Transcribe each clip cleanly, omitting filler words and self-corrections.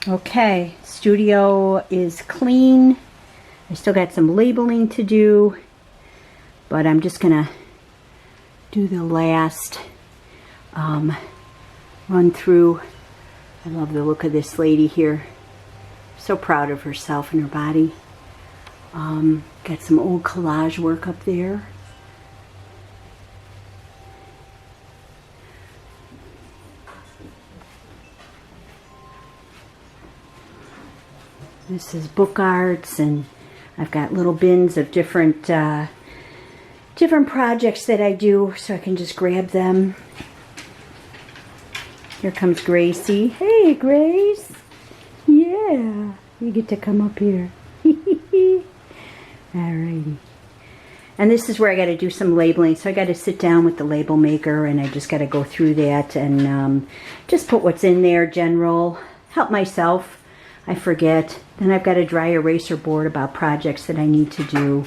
Okay, studio is clean. I still got some labeling to do, but I'm just gonna do the last run through. I love the look of this lady here. So proud of herself and her body. Got some old collage work up there. This is book arts, and I've got little bins of different projects that I do, so I can just grab them. Here comes Gracie. Hey, Grace. Yeah, you get to come up here. Alrighty. And this is where I got to do some labeling, so I got to sit down with the label maker, and I just got to go through that and just put what's in there, general, help myself. I forget. Then I've got a dry eraser board about projects that I need to do.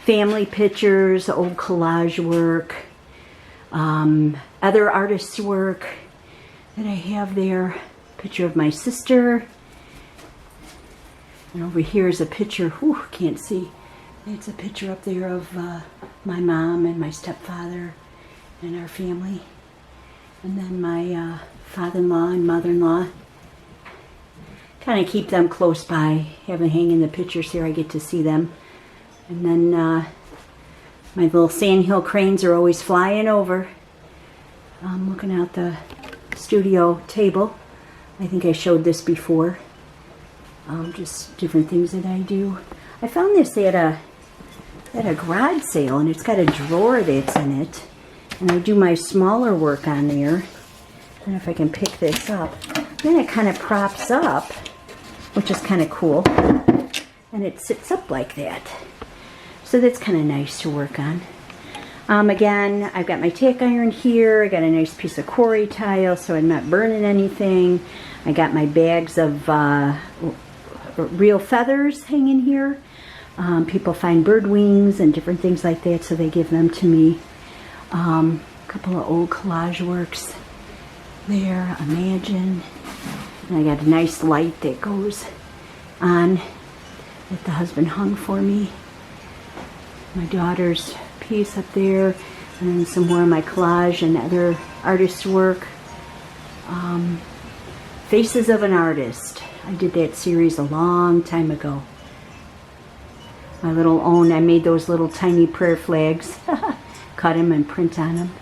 Family pictures, old collage work, other artists' work that I have there. Picture of my sister. And over here is a picture, whew, can't see. It's a picture up there of my mom and my stepfather and our family. And then my father-in-law and mother-in-law. Kind of keep them close by. Having hanging the pictures here, I get to see them. And then my little sandhill cranes are always flying over. I'm looking out the studio table. I think I showed this before. Just different things that I do. I found this at a garage sale, and it's got a drawer that's in it. And I do my smaller work on there. I don't know if I can pick this up. Then it kind of props up, which is kind of cool. And it sits up like that. So that's kind of nice to work on. Again, I've got my tack iron here. I got a nice piece of quarry tile, so I'm not burning anything. I got my bags of real feathers hanging here. People find bird wings and different things like that, so they give them to me. A couple of old collage works there. Imagine. And I got a nice light that goes on that the husband hung for me. My daughter's piece up there, and then some more of my collage and other artist's work. Faces of an Artist. I did that series a long time ago. My little own, I made those little tiny prayer flags. Cut them and print on them.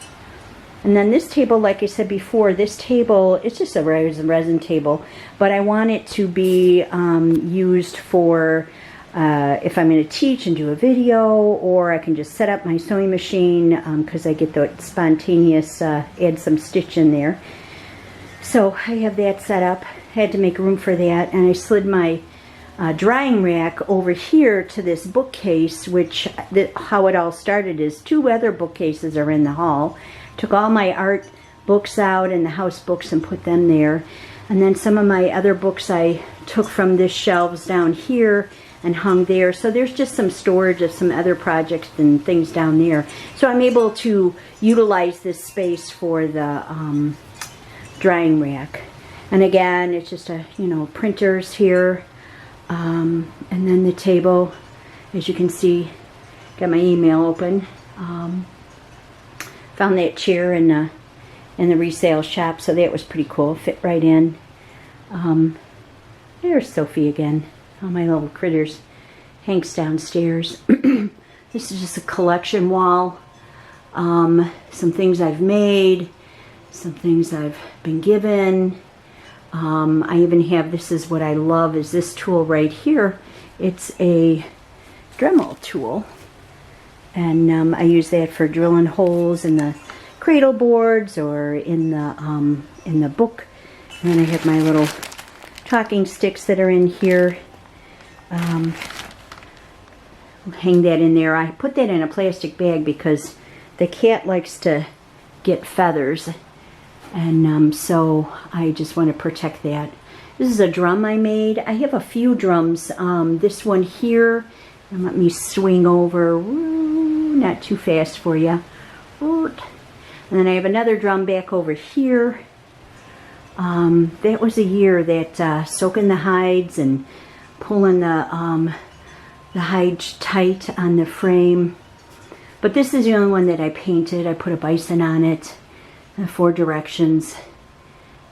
And then this table, like I said before, this table, it's just a resin table, but I want it to be used for if I'm going to teach and do a video, or I can just set up my sewing machine because I get the spontaneous, add some stitch in there. So I have that set up. I had to make room for that, and I slid my drying rack over here to this bookcase, which how it all started is 2 other bookcases are in the hall. Took all my art books out and the house books and put them there. And then some of my other books I took from this shelves down here and hung there. So there's just some storage of some other projects and things down there. So I'm able to utilize this space for the drying rack. And again, it's just a, printers here. And then the table, as you can see, got my email open. Found that chair in the resale shop, so that was pretty cool. Fit right in. There's Sophie again. All my little critters. Hank's downstairs. This is just a collection wall. Some things I've made, some things I've been given. I even have, this is what I love, is this tool right here. It's a Dremel tool. And I use that for drilling holes in the cradle boards or in the book. And then I have my little talking sticks that are in here. Hang that in there. I put that in a plastic bag because the cat likes to get feathers, and so I just want to protect that. This is a drum I made. I have a few drums. This one here, and let me swing over. Woo, not too fast for you. And then I have another drum back over here. That was a year that soaking the hides and pulling the hides tight on the frame. But this is the only one that I painted. I put a bison on it, 4 directions.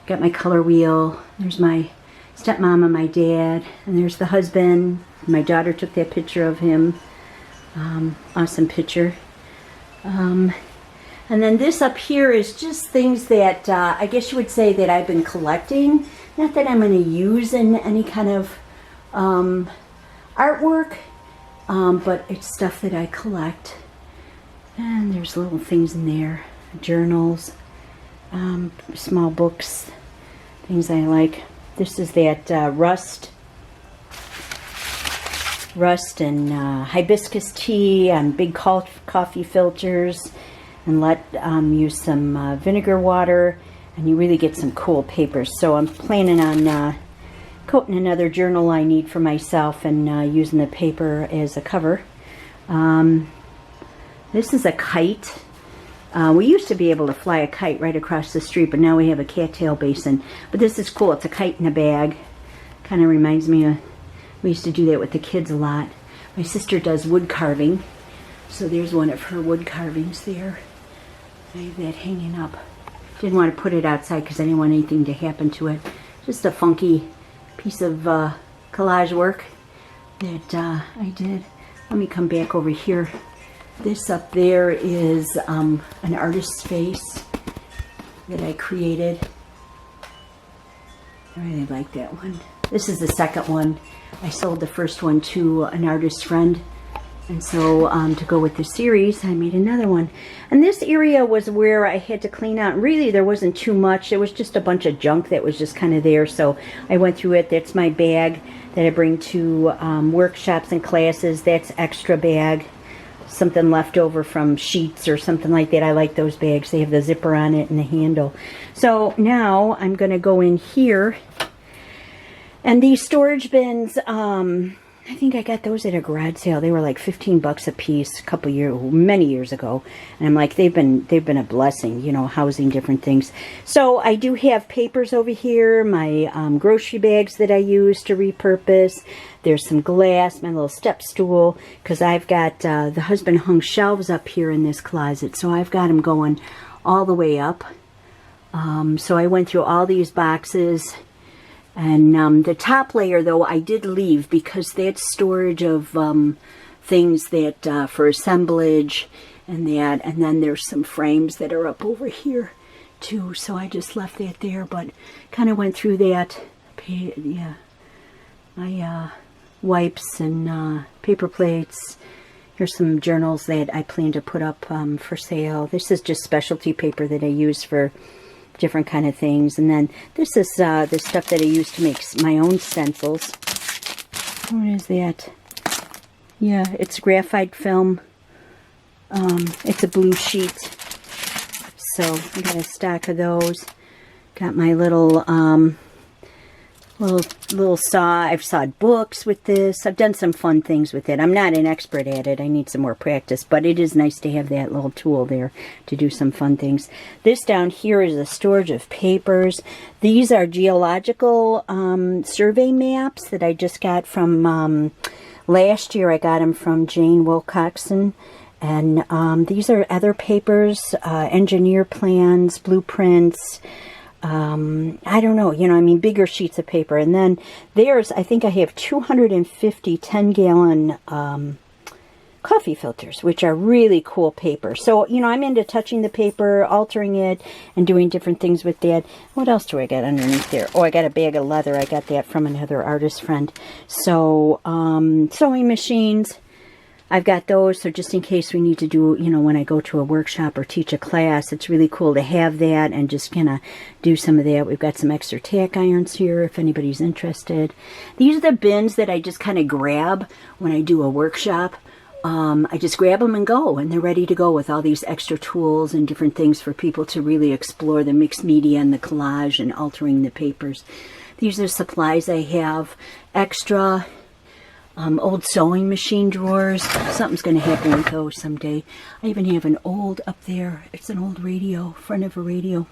Got my color wheel. There's my stepmom and my dad, and there's the husband. My daughter took that picture of him. Awesome picture. And then this up here is just things that I guess you would say that I've been collecting. Not that I'm going to use in any kind of artwork, but it's stuff that I collect. And there's little things in there, journals, small books, things I like. This is that rust and hibiscus tea and big coffee filters, and use some vinegar water, and you really get some cool papers. So I'm planning on coating another journal I need for myself and using the paper as a cover. This is a kite. We used to be able to fly a kite right across the street, but now we have a cattail basin. But this is cool. It's a kite in a bag. Kind of reminds me of, we used to do that with the kids a lot. My sister does wood carving, so there's one of her wood carvings there. I have that hanging up. Didn't want to put it outside because I didn't want anything to happen to it. Just a funky piece of collage work that I did. Let me come back over here. This up there is an artist's face that I created. I really like that one. This is the second one. I sold the first one to an artist friend. And so to go with the series, I made another one. And this area was where I had to clean out. Really, there wasn't too much. It was just a bunch of junk that was just kind of there. So I went through it. That's my bag that I bring to workshops and classes. That's extra bag. Something left over from sheets or something like that. I like those bags. They have the zipper on it and the handle. So now I'm going to go in here. And these storage bins, I think I got those at a garage sale. They were like 15 bucks a piece many years ago. And I'm like, they've been a blessing, you know, housing different things. So I do have papers over here, my grocery bags that I use to repurpose. There's some glass, my little step stool, because I've got, the husband hung shelves up here in this closet. So I've got them going all the way up. So I went through all these boxes. And the top layer, though, I did leave because that's storage of things that for assemblage and that. And then there's some frames that are up over here, too. So I just left that there, but kind of went through that. Yeah, my wipes and paper plates. Here's some journals that I plan to put up for sale. This is just specialty paper that I use for different kind of things. And then this is the stuff that I use to make my own stencils. What is that? Yeah, it's graphite film. It's a blue sheet. So I got a stack of those. Got my little little saw. I've sawed books with this. I've done some fun things with it. I'm not an expert at it. I need some more practice, but it is nice to have that little tool there to do some fun things. This down here is a storage of papers. These are geological survey maps that I just got from last year. I got them from Jane Wilcoxon. And these are other papers, engineer plans, blueprints, I don't know, you know, I mean, bigger sheets of paper. And then there's, I think I have 250 10-gallon coffee filters, which are really cool paper. So, you know, I'm into touching the paper, altering it, and doing different things with that. What else do I got underneath there? Oh, I got a bag of leather. I got that from another artist friend. So, sewing machines. I've got those, so just in case we need to do, you know, when I go to a workshop or teach a class, it's really cool to have that and just kind of do some of that. We've got some extra tack irons here if anybody's interested. These are the bins that I just kind of grab when I do a workshop. I just grab them and go, and they're ready to go with all these extra tools and different things for people to really explore the mixed media and the collage and altering the papers. These are supplies I have extra. Old sewing machine drawers. Something's going to happen with those someday. I even have an old up there. It's an old radio, front of a radio.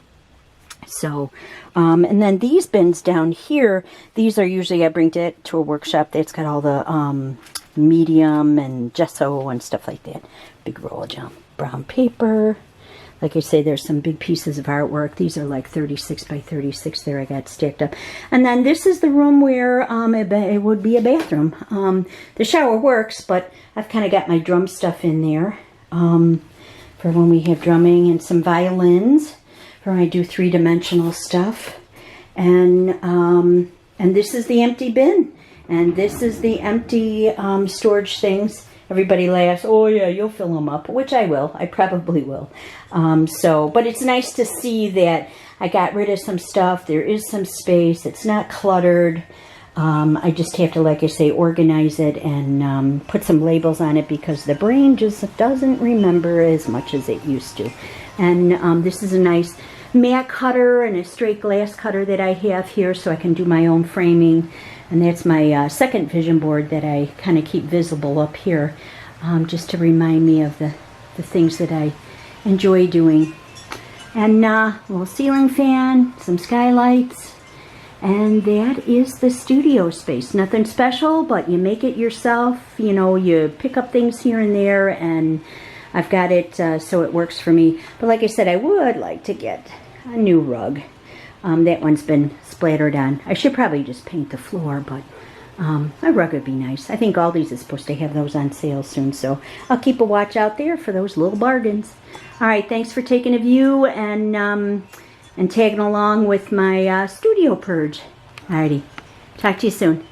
So, and then these bins down here, these are usually, I bring it to a workshop that's got all the medium and gesso and stuff like that. Big roll of brown paper. Like I say, there's some big pieces of artwork. These are like 36 by 36 there I got stacked up. And then this is the room where it would be a bathroom. The shower works, but I've kind of got my drum stuff in there for when we have drumming, and some violins for when I do three-dimensional stuff. And this is the empty bin. And this is the empty storage things. Everybody laughs, oh yeah, you'll fill them up, which I will. I probably will. But it's nice to see that I got rid of some stuff. There is some space. It's not cluttered. I just have to, like I say, organize it and put some labels on it because the brain just doesn't remember as much as it used to. And this is a nice mat cutter and a straight glass cutter that I have here so I can do my own framing. And that's my second vision board that I kind of keep visible up here, just to remind me of the things that I enjoy doing. And a little ceiling fan, some skylights, and that is the studio space. Nothing special, but you make it yourself. You know, you pick up things here and there, and I've got it so it works for me. But like I said, I would like to get a new rug. That one's been splattered on. I should probably just paint the floor, but a rug would be nice. I think Aldi's is supposed to have those on sale soon, so I'll keep a watch out there for those little bargains. All right, thanks for taking a view and tagging along with my studio purge. Alrighty, talk to you soon.